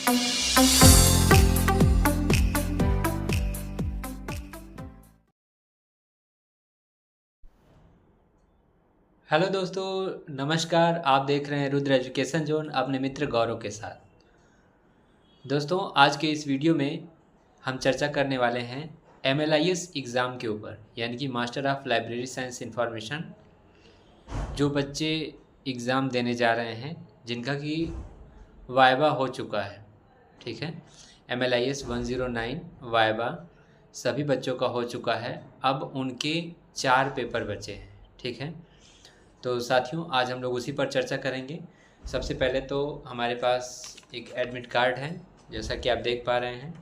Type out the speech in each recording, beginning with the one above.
Hello दोस्तों, नमस्कार। आप देख रहे हैं रुद्र एजुकेशन जोन अपने मित्र गौरव के साथ। दोस्तों, आज के इस वीडियो में हम चर्चा करने वाले हैं MLIS एग्ज़ाम के ऊपर, यानी कि master of library science information. जो बच्चे एग्ज़ाम देने जा रहे हैं, जिनका कि वाइवा हो चुका है, ठीक है, MLIS 109 वाइवा सभी बच्चों का हो चुका है। अब उनके 4 पेपर बचे हैं, ठीक है। तो साथियों, आज हम लोग उसी पर चर्चा करेंगे। सबसे पहले तो हमारे पास एक एडमिट कार्ड है, जैसा कि आप देख पा रहे हैं,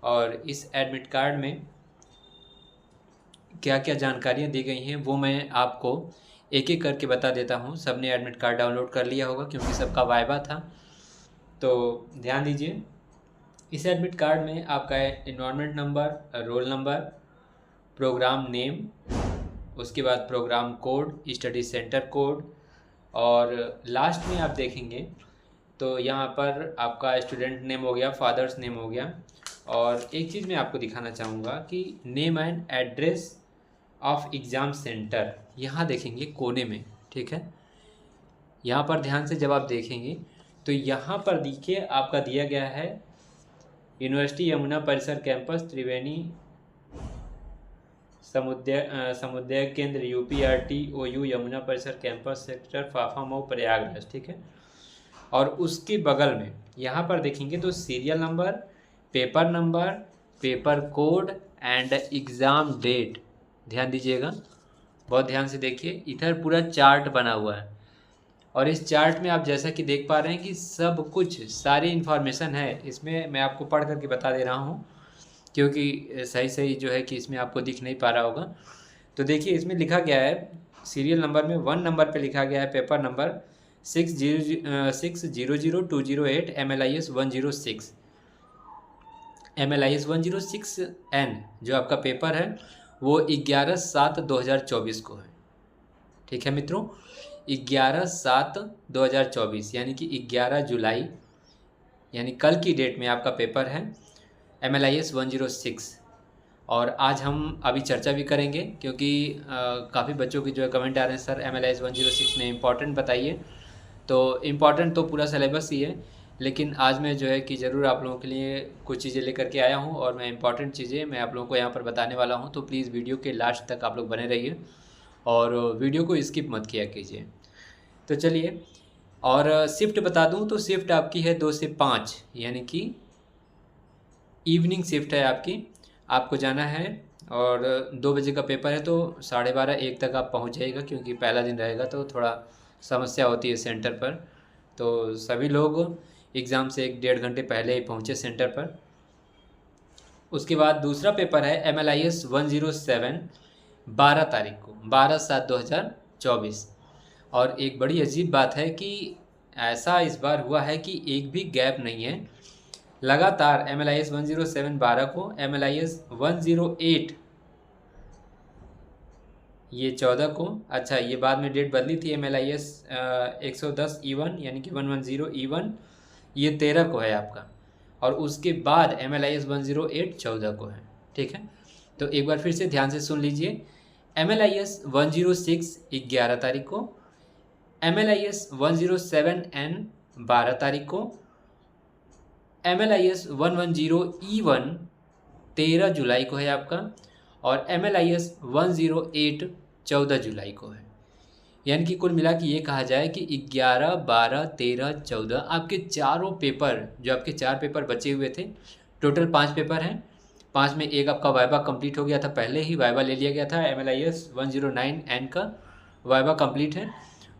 और इस एडमिट कार्ड में क्या क्या जानकारियाँ दी गई हैं वो मैं आपको एक एक करके बता देता हूँ। सबने एडमिट कार्ड डाउनलोड कर लिया होगा क्योंकि सबका वाइवा था, तो ध्यान दीजिए। इस एडमिट कार्ड में आपका environment number, roll number, programme name, उसके बाद programme code, study centre code, और लास्ट में आप देखेंगे तो यहाँ पर आपका स्टूडेंट नेम हो गया, फादर्स नेम हो गया। और एक चीज़ मैं आपको दिखाना चाहूँगा कि name and address of exam centre यहाँ देखेंगे कोने में, ठीक है। यहाँ पर ध्यान से जब आप देखेंगे तो यहाँ पर देखिए आपका दिया गया है यूनिवर्सिटी यमुना परिसर कैंपस त्रिवेणी समुदाय केंद्र UPRTOU यमुना परिसर कैंपस सेक्टर फाफा मऊ प्रयागराज, ठीक है। और उसके बगल में यहाँ पर देखेंगे तो serial number, paper code and exam date. ध्यान दीजिएगा, बहुत ध्यान से देखिए। इधर पूरा चार्ट बना हुआ है और इस चार्ट में आप जैसा कि देख पा रहे हैं कि सब कुछ, सारी इन्फॉर्मेशन है इसमें। मैं आपको पढ़ करके बता दे रहा हूँ क्योंकि सही जो है कि इसमें आपको दिख नहीं पा रहा होगा। तो देखिए, इसमें लिखा गया है सीरियल नंबर में 1 नंबर पे लिखा गया है paper number 600208 MLIS 106 MLIS 106N जो आपका पेपर है वो 11/7/2024 को है, ठीक है मित्रों। 11/7/2024 यानी कि 11 जुलाई, यानी कल की डेट में आपका पेपर है MLIS 106। और आज हम अभी चर्चा भी करेंगे क्योंकि काफ़ी बच्चों की जो है कमेंट आ रहे हैं, सर MLIS 106 में इम्पॉर्टेंट बताइए। तो इम्पॉर्टेंट तो पूरा सिलेबस ही है, लेकिन आज मैं जो है कि ज़रूर आप लोगों के लिए कुछ चीज़ें लेकर के आया हूँ और मैं इम्पॉर्टेंट चीज़ें मैं आप लोगों को यहाँ पर बताने वाला हूँ। तो प्लीज़ वीडियो के लास्ट तक आप लोग बने रहिए और वीडियो को स्किप मत किया कीजिए। तो चलिए, और शिफ्ट बता दूँ तो शिफ्ट आपकी है 2 से 5, यानी कि इवनिंग शिफ्ट है आपकी। आपको जाना है और 2 बजे का पेपर है तो 12:30-1 तक आप पहुँच जाइएगा क्योंकि पहला दिन रहेगा तो थोड़ा समस्या होती है सेंटर पर। तो सभी लोग एग्ज़ाम से 1-1.5 घंटे पहले ही पहुँचे सेंटर पर। उसके बाद दूसरा पेपर है MLIS 107 12 तारीख को, 12/7/2024। और एक बड़ी अजीब बात है कि ऐसा इस बार हुआ है कि एक भी गैप नहीं है। लगातार MLIS 107 12 को, MLIS 108 ये 14 को, अच्छा ये बाद में डेट बदली थी, MLIS 110 E1 यानी कि 110 E1 ये 13 को है आपका। और उसके बाद MLIS 108 14 को है, ठीक है। तो एक बार फिर से ध्यान से सुन लीजिए। MLIS 106 11 तारीख को, MLIS 107N 12 तारीख को, MLIS 110 E1 13 जुलाई को है आपका, और MLIS 108 14 जुलाई को है। यानी कि कुल मिला के ये कहा जाए कि 11, 12, 13, 14 आपके चारों पेपर, जो आपके 4 पेपर बचे हुए थे, टोटल 5 पेपर हैं। 5 में एक आपका वाइवा कंप्लीट हो गया था, पहले ही वाइवा ले लिया गया था। MLIS 109N का वाइवा कंप्लीट है।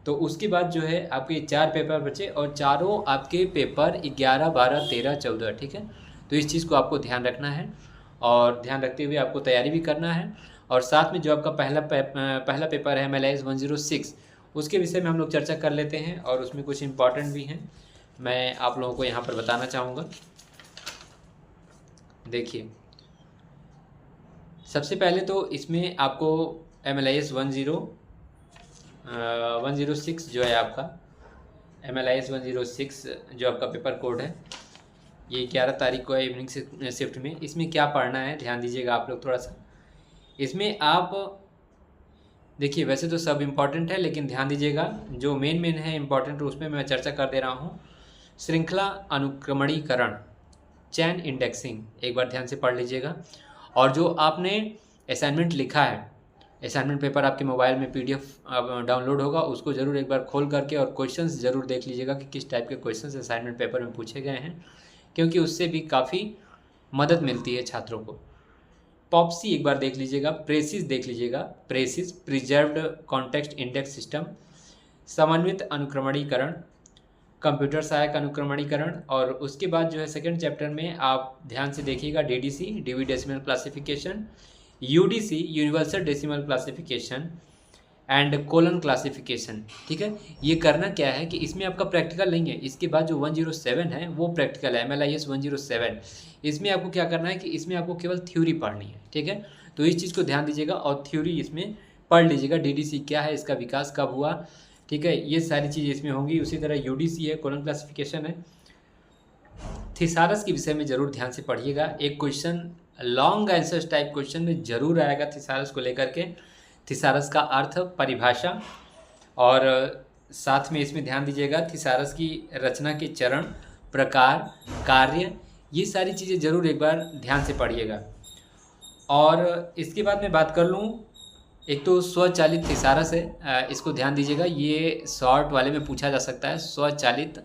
तो उसके बाद जो है आपके 4 पेपर बचे और चारों आपके पेपर 11, 12, 13, 14, ठीक है। तो इस चीज़ को आपको ध्यान रखना है और ध्यान रखते हुए आपको तैयारी भी करना है। और साथ में जो आपका पहला पेपर है MLIS 106, उसके विषय में हम लोग चर्चा कर लेते हैं और उसमें कुछ इम्पॉर्टेंट भी हैं, मैं आप लोगों को यहाँ पर बताना चाहूँगा। देखिए, सबसे पहले तो इसमें आपको MLIS 106 जो है आपका, MLIS 106 जो आपका पेपर कोड है, ये 11 तारीख को है इवनिंग शिफ्ट में। इसमें क्या पढ़ना है ध्यान दीजिएगा आप लोग थोड़ा सा। इसमें आप देखिए वैसे तो सब इम्पॉर्टेंट है, लेकिन ध्यान दीजिएगा जो मेन है इम्पॉर्टेंट उसमें मैं चर्चा कर दे रहा हूँ। श्रृंखला अनुक्रमणीकरण, चैन इंडेक्सिंग, एक बार ध्यान से पढ़ लीजिएगा। और जो आपने असाइनमेंट लिखा है, असाइनमेंट पेपर आपके मोबाइल में PDF डाउनलोड होगा, उसको ज़रूर एक बार खोल करके और क्वेश्चंस ज़रूर देख लीजिएगा कि किस टाइप के क्वेश्चंस असाइनमेंट पेपर में पूछे गए हैं, क्योंकि उससे भी काफ़ी मदद मिलती है छात्रों को। पॉप्सी एक बार देख लीजिएगा, प्रेसिस देख लीजिएगा, precious preserved context index system, समन्वित अनुक्रमणीकरण, कंप्यूटर सहायक अनुक्रमणीकरण। और उसके बाद जो है सेकंड चैप्टर में आप ध्यान से देखिएगा DDC DV decimal classification, UDC universal decimal classification and colon classification. ठीक है, ये करना क्या है कि इसमें आपका प्रैक्टिकल नहीं है। इसके बाद जो 107 है वो प्रैक्टिकल है, MLIS 107। इसमें आपको क्या करना है कि इसमें आपको केवल थ्योरी पढ़नी है। ठीक है, तो इस चीज़ को ध्यान दीजिएगा और थ्योरी इसमें पढ़ लीजिएगा। DDC क्या है, इसका विकास कब हुआ, ठीक है, ये सारी चीज़ इसमें होंगी। उसी तरह UDC है, कोलन क्लासिफिकेशन है। थिसारस के विषय में ज़रूर ध्यान से पढ़िएगा। एक question long answers type question में ज़रूर आएगा थिसारस को लेकर के। थिसारस का अर्थ, परिभाषा, और साथ में इसमें ध्यान दीजिएगा थिसारस की रचना के चरण, प्रकार, कार्य, ये सारी चीज़ें ज़रूर एक बार ध्यान से पढ़िएगा। और इसके बाद मैं बात कर लूँ, एक तो स्वचालित थिसारस है, इसको ध्यान दीजिएगा, ये शॉर्ट वाले में पूछा जा सकता है। स्वचालित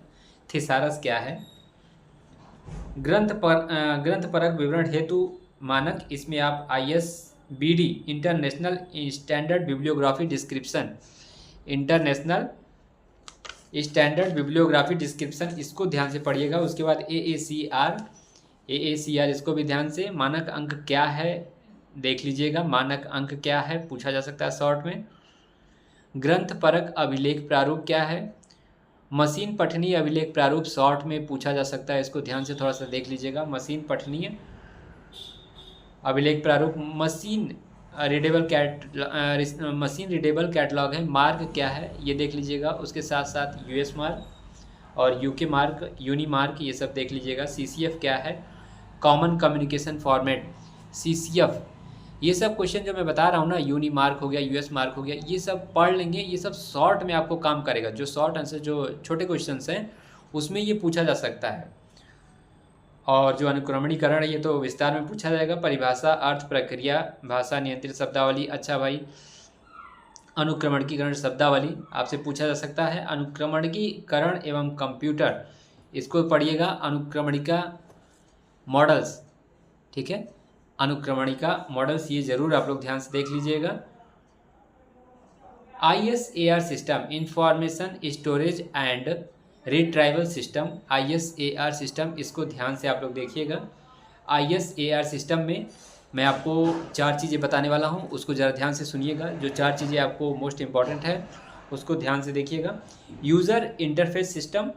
थिसारस क्या है? ग्रंथपरक विवरण हेतु मानक, इसमें आप ISBD international standard bibliography description, international standard bibliography description, इसको ध्यान से पढ़िएगा। उसके बाद AACR, इसको भी ध्यान से। मानक अंक क्या है देख लीजिएगा, मानक अंक क्या है पूछा जा सकता है शॉर्ट में। ग्रंथपरक अभिलेख प्रारूप क्या है? मशीन पठनीय अभिलेख प्रारूप शॉर्ट में पूछा जा सकता है, इसको ध्यान से थोड़ा सा देख लीजिएगा। मशीन पठनीय अभिलेख प्रारूप, मशीन रीडेबल कैटलॉग है। मार्क क्या है ये देख लीजिएगा। उसके साथ साथ US मार्क और UK मार्क, यूनी मार्क, ये सब देख लीजिएगा। CCF क्या है? Common communication format, CCF। ये सब क्वेश्चन जो मैं बता रहा हूँ ना, यूनी मार्क हो गया, US मार्क हो गया, ये सब पढ़ लेंगे। ये सब शॉर्ट में आपको काम करेगा। जो शॉर्ट आंसर, जो छोटे क्वेश्चंस हैं उसमें ये पूछा जा सकता है। और जो अनुक्रमणीकरण है ये तो विस्तार में पूछा जाएगा। परिभाषा, अर्थ, प्रक्रिया, भाषा नियंत्रित शब्दावली। अच्छा भाई, अनुक्रमणीकरण शब्दावली आपसे पूछा जा सकता है। अनुक्रमणीकरण एवं कंप्यूटर, इसको पढ़िएगा। अनुक्रमणिका मॉडल्स, ठीक है, अनुक्रमणिका मॉडल्स, ये जरूर आप लोग ध्यान से देख लीजिएगा। ISAR system, information storage and retrieval system, ISAR system, इसको ध्यान से आप लोग देखिएगा। ISAR सिस्टम में मैं आपको 4 चीज़ें बताने वाला हूँ, उसको ज़रा ध्यान से सुनिएगा। जो 4 चीज़ें आपको मोस्ट इम्पॉर्टेंट है उसको ध्यान से देखिएगा। User interface system,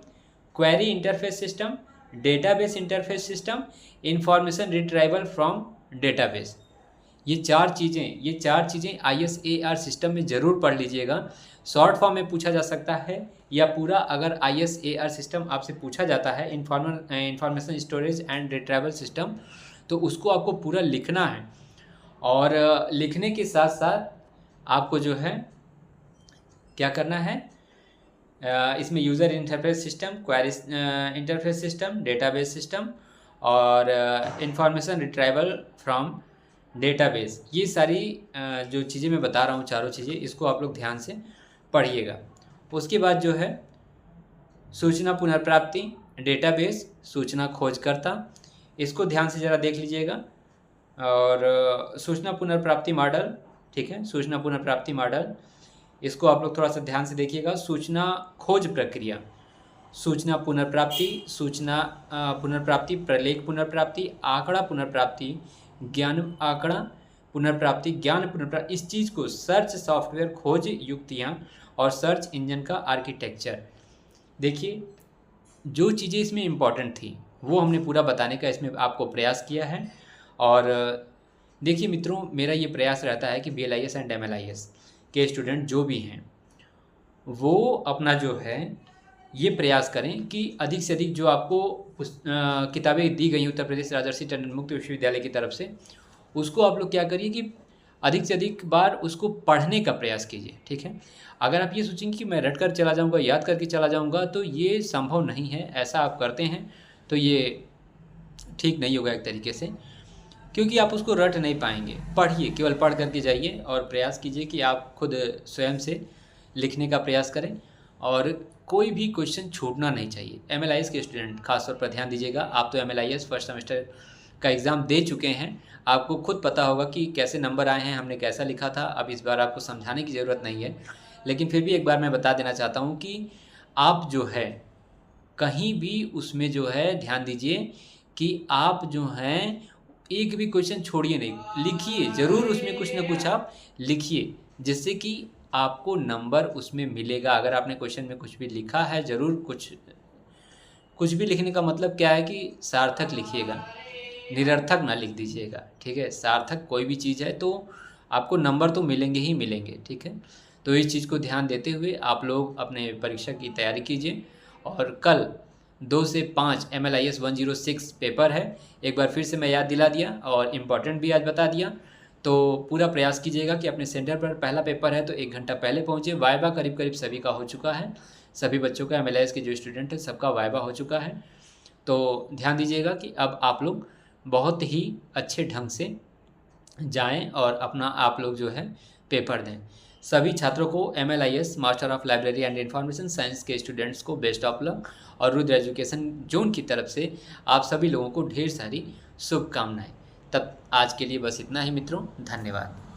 query interface system, database interface system, information retrieval from database. ये 4 चीज़ें ISAR सिस्टम में ज़रूर पढ़ लीजिएगा। शॉर्ट फॉर्म में पूछा जा सकता है या पूरा अगर ISAR सिस्टम आपसे पूछा जाता है, information storage and retrieval system, तो उसको आपको पूरा लिखना है। और लिखने के साथ साथ आपको जो है क्या करना है, इसमें user interface system, query interface system, database system और इंफॉर्मेशन रिट्राइवल फ्रॉम डेटाबेस, ये सारी जो चीज़ें मैं बता रहा हूँ, चारों चीज़ें, इसको आप लोग ध्यान से पढ़िएगा। उसके बाद जो है सूचना पुनर्प्राप्ति, डेटाबेस, सूचना खोजकर्ता, इसको ध्यान से ज़रा देख लीजिएगा। और सूचना पुनर्प्राप्ति मॉडल, ठीक है, सूचना पुनर्प्राप्ति मॉडल, इसको आप लोग थोड़ा सा ध्यान से देखिएगा। सूचना खोज प्रक्रिया, सूचना पुनर्प्राप्ति, सूचना पुनर्प्राप्ति, प्रलेख पुनर्प्राप्ति, आंकड़ा पुनर्प्राप्ति, ज्ञान आंकड़ा पुनर्प्राप्ति, ज्ञान पुनर्प्राप्ति, इस चीज़ को सर्च सॉफ्टवेयर खोज युक्तियाँ और सर्च इंजन का आर्किटेक्चर। देखिए जो चीज़ें इसमें इम्पॉर्टेंट थी वो हमने पूरा बताने का इसमें आपको प्रयास किया है। और देखिए मित्रों, मेरा ये प्रयास रहता है कि BLIS एंड MLIS के स्टूडेंट जो भी हैं वो अपना जो है ये प्रयास करें कि अधिक से अधिक जो आपको उस किताबें दी गई उत्तर प्रदेश राजर्षि टंडन मुक्त विश्वविद्यालय की तरफ से, उसको आप लोग क्या करिए कि अधिक से अधिक बार उसको पढ़ने का प्रयास कीजिए। ठीक है, अगर आप ये सोचेंगे कि मैं रट कर चला जाऊँगा, याद करके चला जाऊँगा, तो ये संभव नहीं है। ऐसा आप करते हैं तो ये ठीक नहीं होगा एक तरीके से, क्योंकि आप उसको रट नहीं पाएंगे। पढ़िए, केवल पढ़ करके जाइए और प्रयास कीजिए कि आप खुद स्वयं से लिखने का प्रयास करें और कोई भी क्वेश्चन छूटना नहीं चाहिए। MLIS के स्टूडेंट खासतौर पर ध्यान दीजिएगा। आप तो MLIS फर्स्ट सेमेस्टर का एग्ज़ाम दे चुके हैं, आपको खुद पता होगा कि कैसे नंबर आए हैं, हमने कैसा लिखा था। अब इस बार आपको समझाने की ज़रूरत नहीं है, लेकिन फिर भी एक बार मैं बता देना चाहता हूँ कि आप जो है कहीं भी उसमें जो है ध्यान दीजिए कि आप जो हैं एक भी क्वेश्चन छोड़िए नहीं, लिखिए ज़रूर, उसमें कुछ ना कुछ आप लिखिए, जिससे कि आपको नंबर उसमें मिलेगा। अगर आपने क्वेश्चन में कुछ भी लिखा है, ज़रूर कुछ भी लिखने का मतलब क्या है कि सार्थक लिखिएगा, निरर्थक ना लिख दीजिएगा। ठीक है, सार्थक कोई भी चीज़ है तो आपको नंबर तो मिलेंगे ही मिलेंगे। ठीक है, तो इस चीज़ को ध्यान देते हुए आप लोग अपने परीक्षा की तैयारी कीजिए। और कल 2 से 5 MLIS 106 पेपर है, एक बार फिर से मैं याद दिला दिया और इम्पॉर्टेंट भी आज बता दिया। तो पूरा प्रयास कीजिएगा कि अपने सेंटर पर पहला पेपर है तो 1 घंटा पहले पहुँचे। वाइवा करीब करीब सभी का हो चुका है, सभी बच्चों का, MLIS के जो स्टूडेंट हैं सबका वाइवा हो चुका है। तो ध्यान दीजिएगा कि अब आप लोग बहुत ही अच्छे ढंग से जाएं और अपना आप लोग जो है पेपर दें। सभी छात्रों को MLIS master of library and information science के स्टूडेंट्स को बेस्ट ऑफ लक, और रुद्र एजुकेशन जोन की तरफ से आप सभी लोगों को ढेर सारी शुभकामनाएं। तब आज के लिए बस इतना ही मित्रों, धन्यवाद।